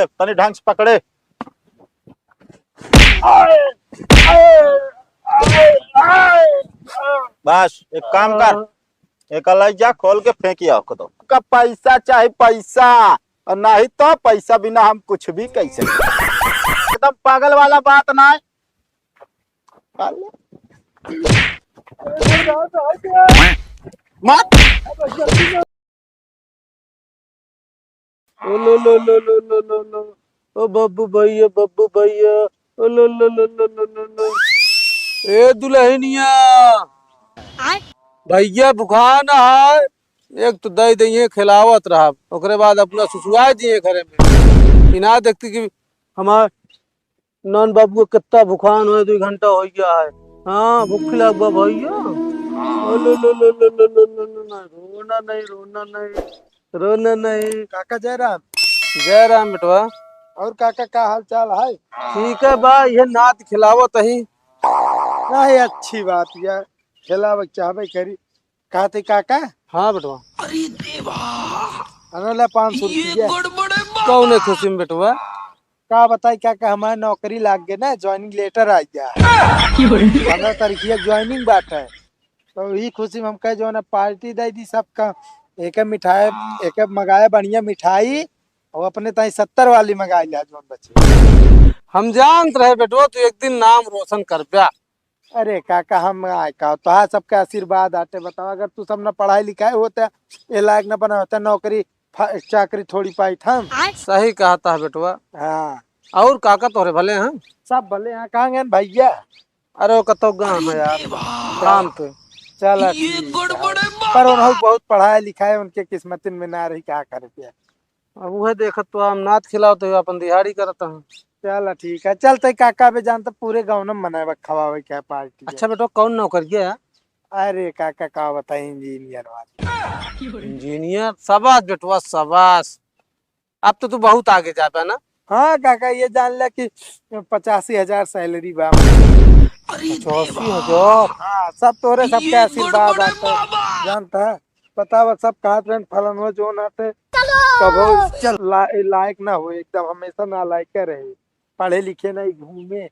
ले तनी ढंग से पकड़े। बस एक काम कर, एक अलैजा खोल के फेंकिया तो का पैसा चाहे पैसा, और नहीं तो पैसा बिना हम कुछ भी कैसे। एकदम पागल वाला बात ना है। मत ओ लो लो लो लो लो लो लो, ओ बब्बू भैया ओ लो लो लो लो लो लो लो। ए दुल्हनिया भैया बुखार ना है, एक तो दही दही खिलावत रहा, ओकरे बाद अपना सुसुआ दिए घरे में। इना देखती कि हमार नन बाबू कितना बुखार हो, 2 घंटा हो गया है। हाँ भूख लग भैया। ओ लो लो लो लो लो लो लो लो, रोना नहीं रोना नहीं रोना नहीं। काका जयराम। जय राम बेटवा। और काका का हाल चाल है? ठीक है बा, ये नात खिलावत ही। नहीं अच्छी बात यार, खिलावे चाहबे करी। कहते काका हाँ बेटवा। अनला 500 रुपया कौन है खुशी में बेटवा? का बताई काका, हमारे नौकरी लाग गए ना, ज्वाइनिंग लेटर आ गया 15 तारीख ज्वाइनिंग बात है। तो यही खुशी में हम कहे जो ना पार्टी दे दी सबका। एक मिठाई एक मंगाया बढ़िया मिठाई, और अपने ताई 70 वाली मंगाई लिया जो बच्चे। हम जानत रहे बेटवा तू एक दिन नाम रोशन कर प्या। अरे काका हम आए का तो हाँ सबके आशीर्वाद आते। बताओ अगर तू सब न पढ़ाई लिखाई होता, ये लायक न बना होता, नौकरी चाकरी थोड़ी पाई था। सही कहता है बेटवा। हाँ और काका तोरे भले हैं? सब भले यहाँ कहाँ गए भैया? अरे वो कतो गाँव है यार, काम पे। चल पर उन्होंने बहुत पढ़ाई लिखाई, उनके किस्मत में ना रही, क्या करे पिया। अब वह देखत तो हम नात खिलाओ तो अपन दिहाड़ी करता हूँ। चल ठीक है, चलते काका भी जानता पूरे गाँव में मनावे खवावे क्या पार्टी। अच्छा बेटा कौन नौकरी है? अरे काका का बताए, इंजीनियर वाले। इंजीनियर? शाबाश बेटवा शाबाश। अब तो तू बहुत आगे जा पाया ना। हाँ काका ये जान लिया कि 85,000 सैलरी बा। 85,000? हाँ सब तोरे सबके आशीर्वाद आता जानता है। बतावा सब कहा फलन हो जो नाते कभो लायक ना हो, एकदम हमेशा ना लायक रहे, पढ़े लिखे नहीं घूमे।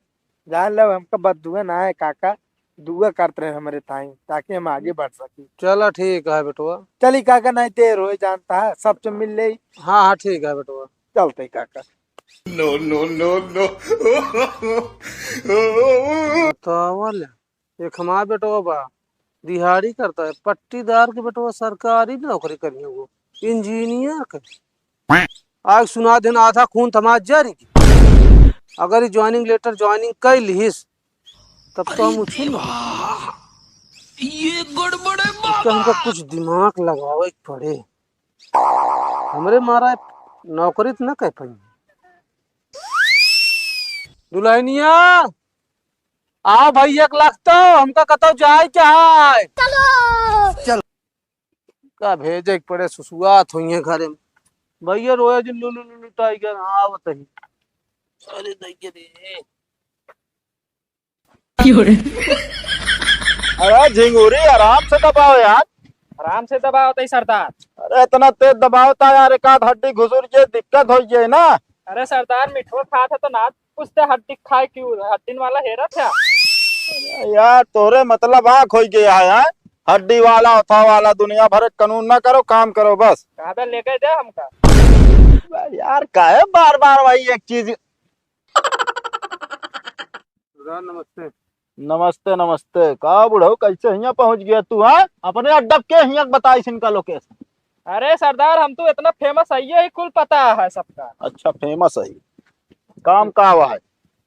जान लो हमका बदुआ ना है काका, दुआ करते रहे हमारे ताई ताकि हम आगे बढ़ सके। चलो ठीक है बेटवा। चली काका नहीं देर हो जानता है, सब तो मिल ले। हाँ हाँ ठीक है बेटवा। चलते काका। No, no, no, no. बतावल एक हमारा बेटवा बा दिहाड़ी करता है, पट्टीदार के बेटवा सरकारी नौकरी करी है वो, इंजीनियर के। आज सुना देना आधा खून थमा जारी की। अगर ज्वाइनिंग लेटर ज्वाइनिंग कर लिहिस तब तो हम उछल ये गड़बड़ है बाबा। हमको कुछ दिमाग लगावे पड़े, हमरे मारा नौकरी तो न कह पाई। दुल्हनिया आ भैया लगता हमका कतो जाए चाहे चल का भेजे पड़े, सुसुआत हुई घरे में। भैया रोए जी लुलु लुलु टाइगर। हाँ बताइए। अरे दैया रे अरे झिंगूरी आराम से दबाओ यार। आराम से दबाओ होता ही सरदार। अरे इतना तेज दबाओ था यार, एक आध हड्डी घुसुर के दिक्कत हो जाए ना। अरे सरदार मिठो खा था तो ना पूछते हड्डी खाए क्यों, हड्डी वाला हेरा था यार। तोरे मतलब आँख हो गया है, हड्डी वाला उठा वाला दुनिया भर कानून ना करो, काम करो बस। कहाँ पे लेके जाए हमका यार काहे बार बार वही एक चीज। नमस्ते नमस्ते नमस्ते। का बुढ़ो कैसे हियाँ पहुँच गया तू? हाँ अपने अड्डा के हियाँ बताइस इनका लोकेशन। अरे सरदार हम तो इतना फेमस है, ये ही कुल पता है सबका। अच्छा फेमस है, काम का हुआ है?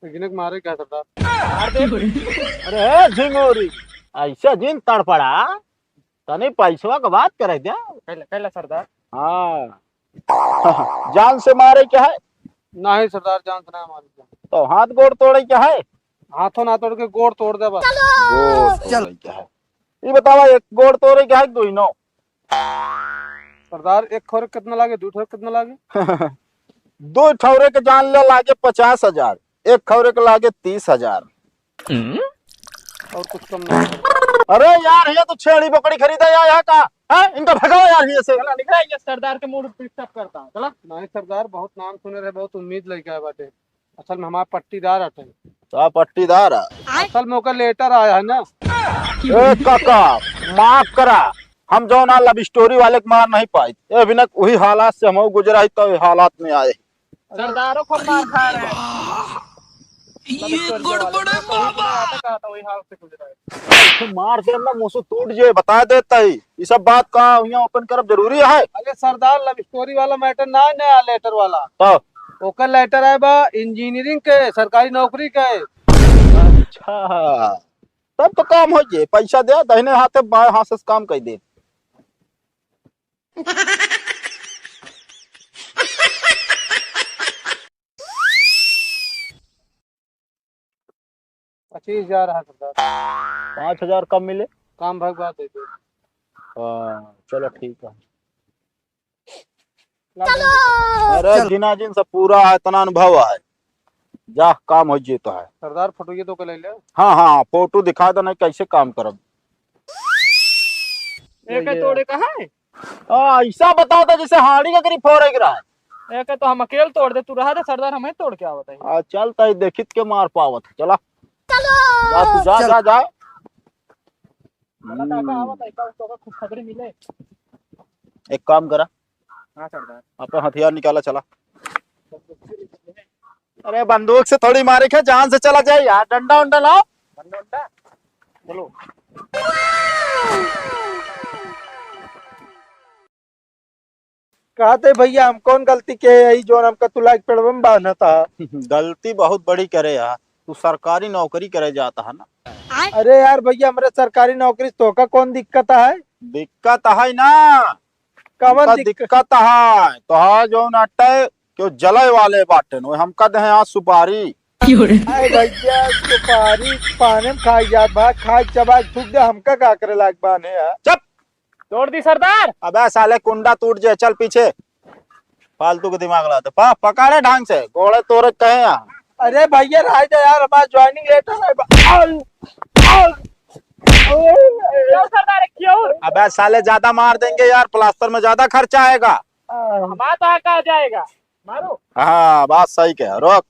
पिकनिक मारे क्या सरदार? अरे झिंगोरी ऐसा जिन तड़पड़ा तने पैसवा का बात करे क्या? कैला सरदार? हाँ जान से मारे क्या है? नहीं सरदार जान से ना मारे। तो हाथ गोड़ तोड़े क्या है? हाथों ना तोड़ के गोड़ तोड़ दे बस। गोड़ तोड़े क्या है ये बतावा, एक गोड़ तोड़े क्या है दो ही नो? सरदार एक खोर कितना लागे, दो ठोर कितना लागे? 2 ठौरे के जान ले लागे 50,000, एक खौरे के लागे 30,000। और कुछ कम नहीं। अरे यार ये तो छेड़ी बकरी खरीदा या यहाँ का हाँ इनका भगाओ यार ये से। चला निकला, ये सरदार के मूड डिस्टर्ब करता हूँ। चला नहीं सरदार, बहुत नाम सुने रहे, बहुत उम्मीद लेके आए बाटे। असल में हमारा पट्टीदार हटे। तो पट्टीदार है। असल में ओकर लेटर आया है ना। ए काका माफ करा, हम जो ना लव स्टोरी वाले के मार नहीं पाए, अभी तक वही हालात से हम गुजरा तो हालात में आए। सरदारों को मार खा रहे हैं। ये गड़बड़ है बाबा। कहा था वही हाल से गुजरा है। तो मार के ना मुंह से टूट जाए बता देता ही, ये सब बात का यहाँ ओपन करब जरूरी है। अरे सरदार, लव स्टोरी वाला मैटर ना है, नया लेटर वाला। तो ओकर लेटर है बा इंजीनियरिंग के, सरकारी नौकरी के। अच्छा तब तो काम हो जाए, पैसा दे दहिने हाथे बाएं हाथ से काम कर दे। 25,000 है सरदार। 5,000 कब मिले? काम भगवा दे दो। हाँ चलो ठीक है। अरे जिना जिन सब पूरा है, इतना अनुभव है, जा काम हो जी तो है। सरदार फोटो ये तो के ले ले। हाँ हाँ फोटो दिखा दो, नहीं कैसे काम करब। एक है तोड़े का है। ऐसा बताओ तो जैसे हाड़ी का करीब फोड़े गिरा है। एक है तो हम अकेले तोड़ दे, तू रहा दे सरदार, हमें तोड़ के आवत है। चल तई देखित के मार पावत। चला जा तू, जा जा जा। आवत है का उसको कुछ खबरें मिले। एक काम करा, हाँ सरदार। अपना हथियार निकाला, चला। अरे बंदूक से थोड़ी मारे क्या, जान से चला जाए यार। डंडा उंडा लाओ। डंडा चलो। कहते भैया हम कौन गलती के यही जो हमका तुला के पेड़वा में बांधा था। गलती बहुत बड़ी करे यार, तू सरकारी नौकरी करे जाता है ना। अरे यार भैया, हमारे सरकारी नौकरी तो का कौन दिक्कत है? दिक्कत है ना, कवन दिक्कत है तो है जो नटे क्यों जले वाले बाटे नो, हमका दे यहाँ सुपारी। अरे भैया सुपारी पाने में खाई जात बा, खाई चबा थूक दे, हमका का करे लाग बाने है। चुप, तोड़ दी सरदार। अबे साले कुंडा टूट जाए, चल पीछे, फालतू के दिमाग लाते। पकड़े ढंग से, घोड़े तोड़े कहे यहाँ। अरे भैया राज यार, हमारा ज्वाइनिंग लेटर है। क्यों सरदार क्यों? अबे साले ज्यादा मार देंगे यार, प्लास्टर में ज्यादा खर्चा आएगा। हमारा तो कहा जाएगा, मारो। हाँ बात सही कह, रोक।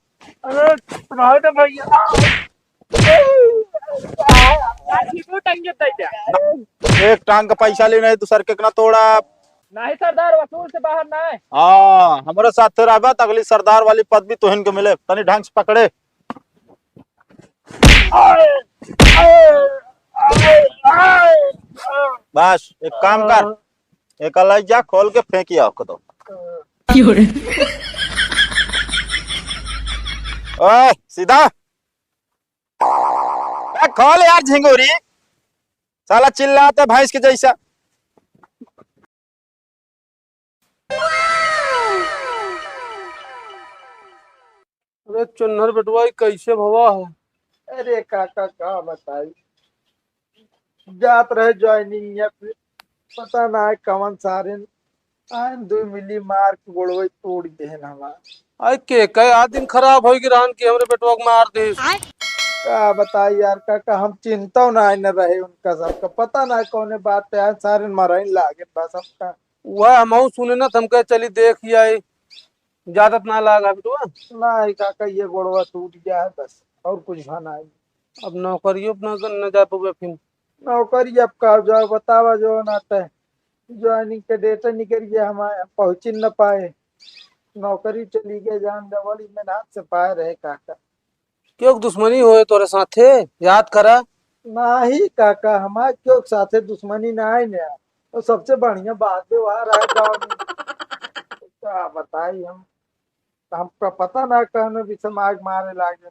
अरे तुम्हारे तो भैया एक टांग का पैसा ले, नहीं तो सर के ना तोड़ा। नहीं सरदार, वसूल से बाहर ना है। हाँ हमारे साथ रहा, अगली सरदार वाली पद भी तुहिन को मिले, तनी ढंग से पकड़े। बस एक काम कर, एक अलग जा खोल के फेंकिया तो। ओए सीधा खोल यार झिंगुरी, साला चिल्लाते भैंस के जैसा। अरे चुन्नर बेटवा कैसे भवा है? अरे काका का बताई, जात रहे ज्वाइनिंग या फिर पता ना है कवन सारे आन 2 मिली मार के गोड़वे तोड़ दे हमार। आई के कई आ दिन खराब हो गिरान की हमरे बेटवा को मार दे। का बताई यार काका, हम चिंता ना न रहे उनका, सबका पता ना कौन बात पे आज सारे मराइन लागे बस सबका। वह हम सुने ना, थमके चली देख ही आई, ज्यादा ना लागा बेटवा। ना ही काका, ये गोड़वा टूट गया है बस, और कुछ भाना है। अब नौकरियों अपना न जा पावे फिर। नौकरी अब का जाओ बतावा, जो नाते ज्वाइनिंग के डेट निकल गया, हमारे पहुंच न पाए, नौकरी चली गई, जान दवाली में हाथ से पाए रहे काका। क्यों दुश्मनी होए तोरे साथे, याद करा। नहीं काका, हमारे क्यों साथे दुश्मनी ना है ना, तो सबसे बढ़िया बात व्यवहार है गाँव में। क्या बताई हमका पता ना कहने भी समाज मारे लागे।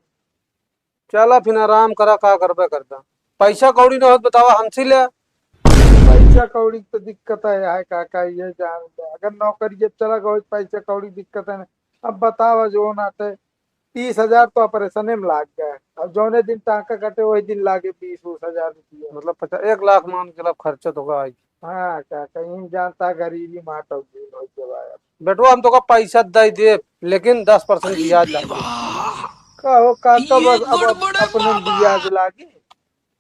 चला फिर आराम करा, का करबे करता। पैसा कौड़ी न हो बतावा, हमसे ले। पैसा कौड़ी तो दिक्कत है काका, ये जान दे। अगर नौकरी जब चला गई पैसा कौड़ी दिक्कत है ना। अब बतावा जो नाते 30,000 तो ऑपरेशन में लाग गए, अब जौने दिन टाका कटे वही दिन लागे 20-20,000 रुपया, मतलब 1 लाख मान के चला खर्चा तो होगा। हाँ काका, इन जानता गरीबी माट हो गई। बेटवा हम तो का पैसा दे, लेकिन 10% ब्याज लागे। कहो काका, बस अब अपने ब्याज लागे।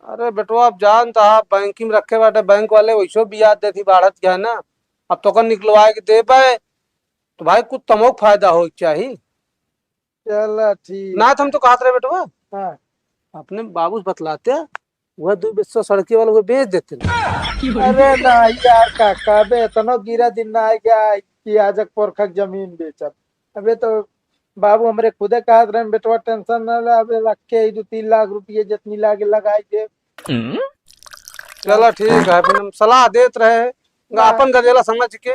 अरे बेटवा आप जानता आप बैंक में रखे बाटे, बैंक वाले वैसो ब्याज देती बढ़त क्या है ना। अब तो कर निकलवाए के दे पाए तो भाई कुछ तमोक फायदा हो चाहिए चलो ठीक। ना। तो हम तो कहते रहे बेटवा हाँ अपने बाबू से बतलाते हैं, वह 2 सड़के वाले को बेच देते ना। अरे नहीं यार काका, बे इतना गिरा दिन ना आ गया कि आज पोरखक जमीन बेचब। अबे तो बाबू हमरे खुदे कहत रहे बेटवा टेंशन न ले, अबे रख के 2-3 लाख रुपये जितनी लागे लगाई दे। चलो ठीक है, फिर हम सलाह देते रहे अपन गजेला समझ के।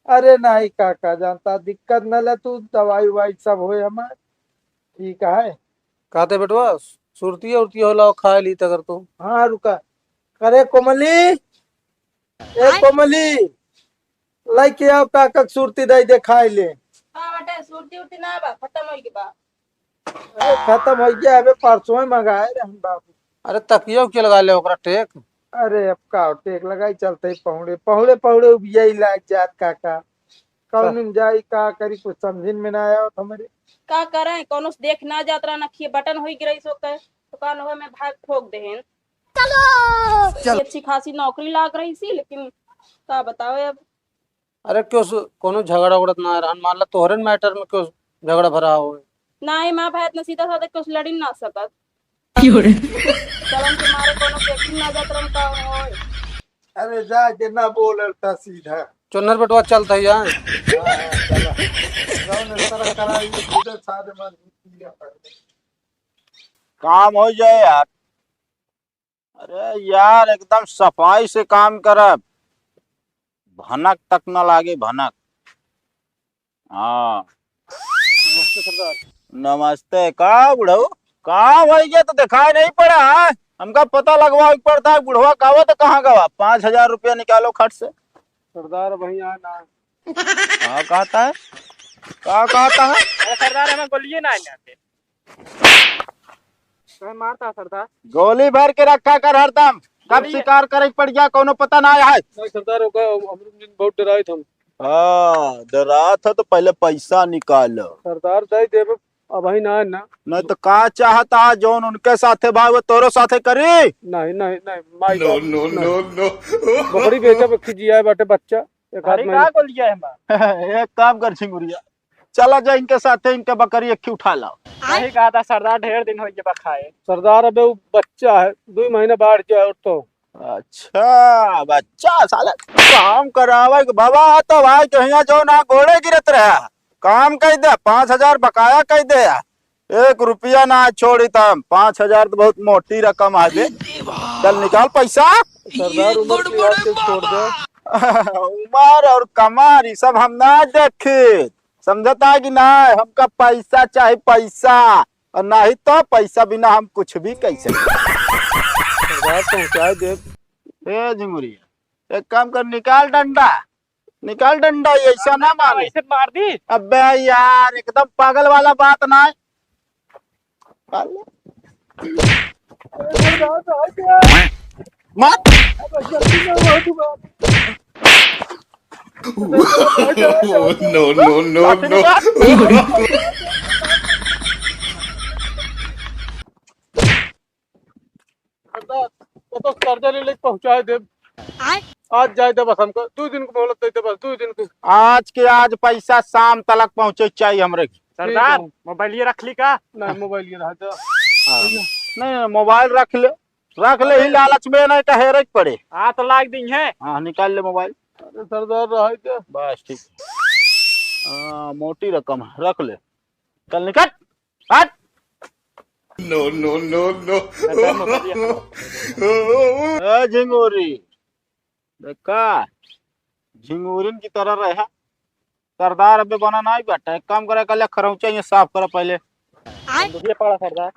अरे नहीं काका जानता दिक्कत न ले, तू दवाई उवाई सब होए हमार ठीक है। कहते बेटवा सुरती उरती होला खा ली अगर तो। हाँ रुका। अरे कोमली, ए कोमली, लाइके आओ काका के सुरती दई दे खाई ले। हाँ बेटा सुरती उरती ना बा खत्म हो गई बा। अरे खत्म हो गया, अबे परसों ही मंगाए रहे हम बाबू। अरे तकियो के लगा ले ओकरा टेक। अरे अब का टेक लगाई चलते पहुड़े पहुड़े पहुड़े उबिया लाग जात काका। कौन में जाई का करी कुछ समझिन में ना आया हमारे। का करे कोनो से देख ना जात रहा नखिए बटन होई गिरई सो के दुकान होए में भाग ठोक देहन। चलो अच्छी खासी नौकरी लाग रही सी लेकिन का बताओ अब। अरे क्यों कोनो झगड़ा उगड़त ना रहन, मान ला तोहरे मैटर में क्यों झगड़ा भरा हो। ना ही माँ भाई इतना सीधा साधा कुछ लड़ी ना सकत। चलन के मारे कोनो देखी ना जात रहा का होए। अरे जा के ना बोलता सीधा। चुन्नर बेटवा चलता है यहाँ। काम हो जाए यार। अरे यार एकदम सफाई से काम करब, भनक तक न लागे भनक। हाँ नमस्ते। का बुढ़ऊ काम हो गया तो दिखाई नहीं पड़ा है? हमका पता लगवा पड़ता है बुढ़वा कावा तो कहाँ गवा। 5,000 रुपया निकालो खट से। सरदार भैया ना हाँ कहता है, का कहता है? अरे सरदार हमें गोलिए ना आते तो मारता सरदार। गोली भर के रखा कर हरदम, कब शिकार करे पड़ गया कोनो पता ना आया है। सरदार होगा हम बहुत डराए थे। हाँ डरा था तो पहले पैसा निकालो। सरदार दे देब अब ही ना ना। नहीं तो का चाहता है जोन उनके साथे भाई वो तोरो साथे करी। नहीं नहीं नहीं माई No, no, no, no. बकरी बेचा खिजिया बाटे बच्चा एक हाथ अरे में। का गोलिया है हमारा। एक काम कर छिंगुरिया, चला जा इनके साथे, इनके बकरी एक उठा लाओ। नहीं कहा था सरदार ढेर दिन हो गए खाए। सरदार अबे वो बच्चा है 2 महीने बाढ़ जाए और तो। अच्छा बच्चा साले काम करावे बाबा तो भाई कहीं जो ना घोड़े गिरत रहा काम कह दे। 5,000 बकाया कह दे, 1 रुपया ना छोड़ी तम। 5,000 तो बहुत मोटी रकम आ गई। चल निकाल पैसा। सरदार उम्र की बात से छोड़ दे। उमर और कमर ये सब हम ना देखे, समझता है कि ना। हमका पैसा चाहिए पैसा, और नहीं तो पैसा बिना हम कुछ भी कैसे। सरदार पहुंचाए दे। ए झिंगुरिया एक काम कर, निकाल डंडा, निकाल डंडा। ऐसा ना मारे। ऐसे मार दी। अबे यार एकदम पागल वाला बात ना है। मत No, no, no, no. सरदार वो तो कर्जा ले लेके पहुंचाए दे। आज जाए दे बस हमको 2 दिन को मोहलत दे दे बस 2 दिन की। आज के आज पैसा शाम तक पहुंचे चाहिए हमरे। सरदार मोबाइल ये रख ली का। नहीं मोबाइल ये रहा था। नहीं मोबाइल रख ले ही लालच में नहीं तो हेरे पड़े। हाँ तो लाग दी है। हाँ निकाल ले मोबाइल। अरे सरदार रहा था बस ठीक। मोटी रकम है, रख ले। चल निकट हट। No, no, no, no. ए झिंगुरी देखा, झिंगुरिन की तरह रहे। सरदार अबे बना नहीं बैठा। एक काम करे कल खरौचा ये साफ करे पहले। ये पड़ा सरदार।